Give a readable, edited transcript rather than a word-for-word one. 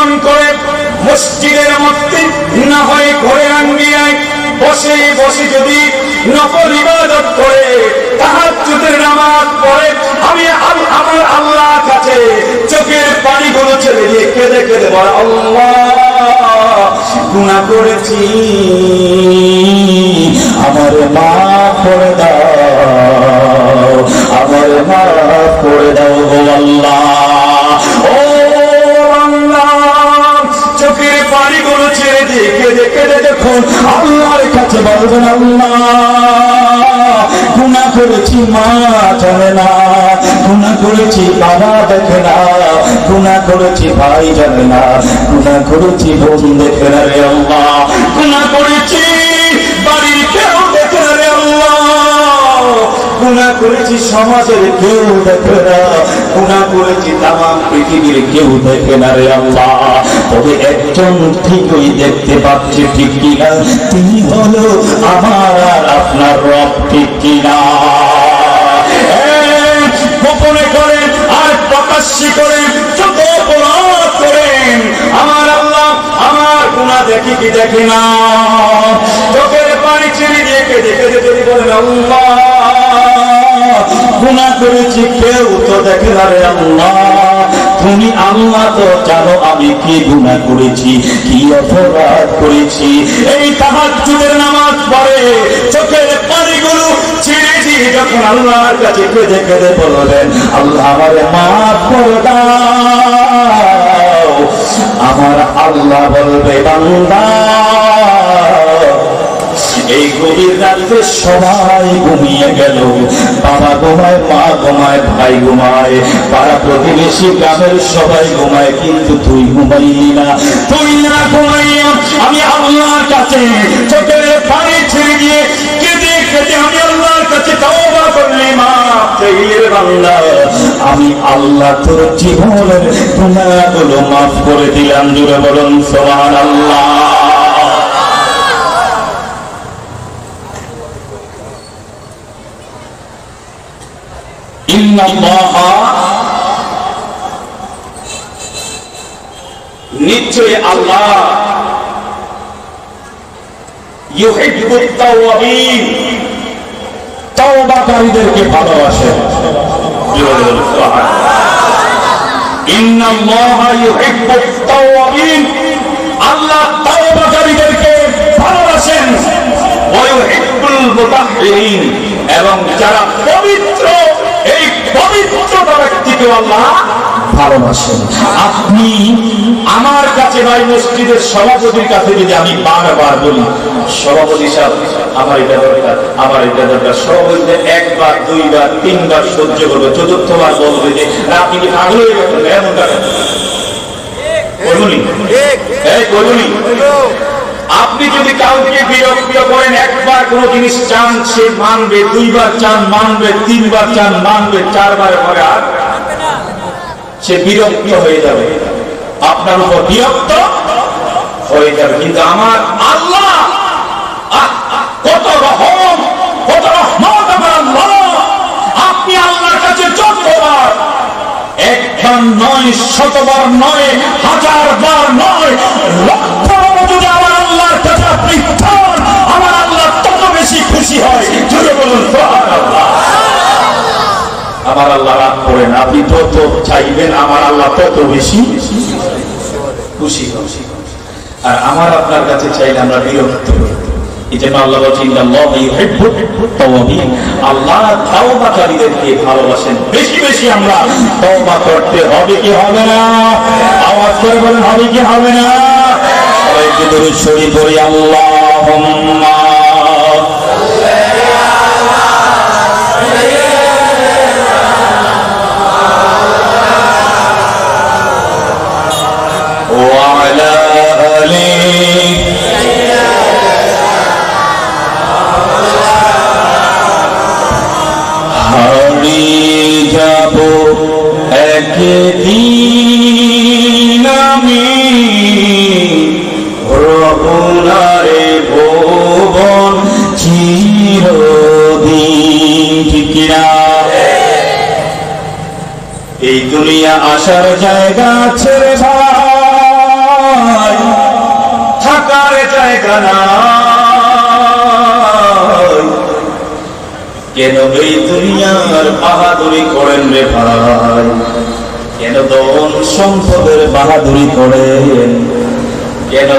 অতিক্রম করে মসজিদের মধ্যে না হয় ঘরের আঙ্গিনায় বসে বসে যদি নফল ইবাদত করে তাহাজ্জুদের নামাজ পড়ে, আমি আমার আল্লাহর কাছে চোখের পানিগুলো ছেড়ে দিয়ে কেঁদে কেঁদে বলে, আল্লাহ গুনাহ করেছি, আমার মাফ করে দাও, আমার মাফ করে দাও গো আল্লাহ। ও আল্লাহ, চোখের পানিগুলো ছেড়ে দিয়ে কেঁদে কেঁদে দেখুন আল্লাহর কাছে বলবেন, আল্লাহ গুনাহ করেছি, মা জানে না, গুনাহ করেছি বাবা দেখে না, গুনাহ করেছি ভাই জানে না, গুনাহ করেছি বোন দেখে না রে আল্লাহ, গুনাহ করেছি বাড়ির কেউ দেখে না রে আল্লাহ, গুনাহ করেছি সমাজের কেউ দেখে না, গুনাহ করেছি তামাম পৃথিবীর কেউ দেখে না রে আল্লাহ। তবে একজন ঠিকই দেখতে পাচ্ছে, ঠিক কিনা? তিনি হলো আমার আর আপনার রব, ঠিক কিনা? গোপনে করেন আর প্রকাশ্যে করেন, যত অপরাধ করেন আমার আল্লাহ আমার গুনাহ দেখি কি দেখে না? চোখের পানি ছেড়ে দিয়ে কেঁদে কেঁদে যদি বলেন, আল্লাহ গুনাহ করেছি, কেউ তো দেখে না রে আল্লাহ, তুমি আল্লাহ তো জানো আমি কি গুনাহ করেছি, কি অপরাধ করেছি। এই তাহাজ্জুদের নামাজ পড়ে চোখের পানিগুলো ছেড়ে দিয়ে যখন আল্লাহর কাছে কেঁদে কেঁদে বললেন, আল্লাহ আমারে মাফ করে দাও, আমার আল্লাহ বলবে, বান্দা এই গভীর রাতে সবাই ঘুমিয়ে গেল, বাবা ঘুমায়, মা ঘুমায়, ভাই ঘুমায়, পাড়া প্রতিবেশী গ্রামের সবাই ঘুমায়, কিন্তু তুই ঘুমাইলি না। তুই না ঘুমাইয়া আমি আল্লাহর কাছে চোখের পানি ছেড়ে দিয়ে কেঁদে কেঁদে আমি আল্লাহর কাছে তওবা করলি, মাফ চাইলে বান্দা, আমি আল্লাহ তোর জীবনের গুনাহগুলো মাফ করে দিলাম। জোরে বলুন সুবহানাল্লাহ। নিশ্চয় আল্লাহ ইউহিব্বুত তাওয়াবিন, তওবাকারীদেরকে ভালোবাসেন। ইন্নাল্লাহা ইউহিব্বুত তাওয়াবিন, আল্লাহ তওবাকারীদেরকে ভালোবাসেন। ওয়া ইউহিব্বুল মুতাহহিরিন, এবং যারা পবিত্র এই পবিত্রতা ব্যক্তিকে আল্লাহ ভালোবাসেন। আপনি আমার কাছে ভাই মসজিদের সভাপতির কাছে যদি আমি বারবার বলি, সভাপতি সাহেব আমার এটা দরকার, আমার এটা দরকার, সভাপতি একবার দুইবার তিনবার সহ্য করবে, চতুর্থবার বলবে যে আপনি কি পাগল হয়ে গেছেন, এমনটা করুনি, করুনি। আপনি যদি কাউকে বিরক্ত করেন, একবার কোন জিনিস চান সে মানবে, দুইবার চান মানবে, তিনবার চান মানবে, চারবারের পরে আর সে বিরক্ত হয়ে যাবে, আপনার উপর বিরক্ত হয়ে যাবে। কিন্তু আমার আল্লাহ কত রহম, কত রহমত আমার আল্লাহ। আপনি আল্লাহর কাছে যতবার, একবার নয়, শতবার নয়, হাজার বার নয়, লক্ষ যদি আমার আল্লাহর কাছে আপনি চান, আমার আল্লাহ তত বেশি খুশি হয়। জোরে বলুন সুবহানাল্লাহ। আমার আল্লাহ রাগ করেন, আপনি যত চাইবেন আমার আল্লাহ তত বেশি খুশি হয়। আর আমার আপনার কাছে চাইলে আমরা বিরক্ত হই। এই জন্য আল্লাহ বলছেন, ইন্নাল্লাহা ইউহিব্বুত তাওয়াবিন, আল্লাহ তওবাকারীদেরকে ভালোবাসেন। বেশি বেশি আমরা তওবা করতে হবে কি হবে না? আওয়াজ করে বলেন, হবে কি হবে না? সবাইকে দরুদ শরীফ পড়ি, আল্লাহুম্মা একদিন আমি রবনারে ভুবন চিরদিন, ঠিক কিনা? এই দুনিয়া আসার জায়গা ছেড়ে ভাই যার জায়গা নাই। কেন এই দুনিয়ার বাহাদুরি করেন রে ভাই? কেন ধন সম্পদের বাহাদুরি করেন? কেন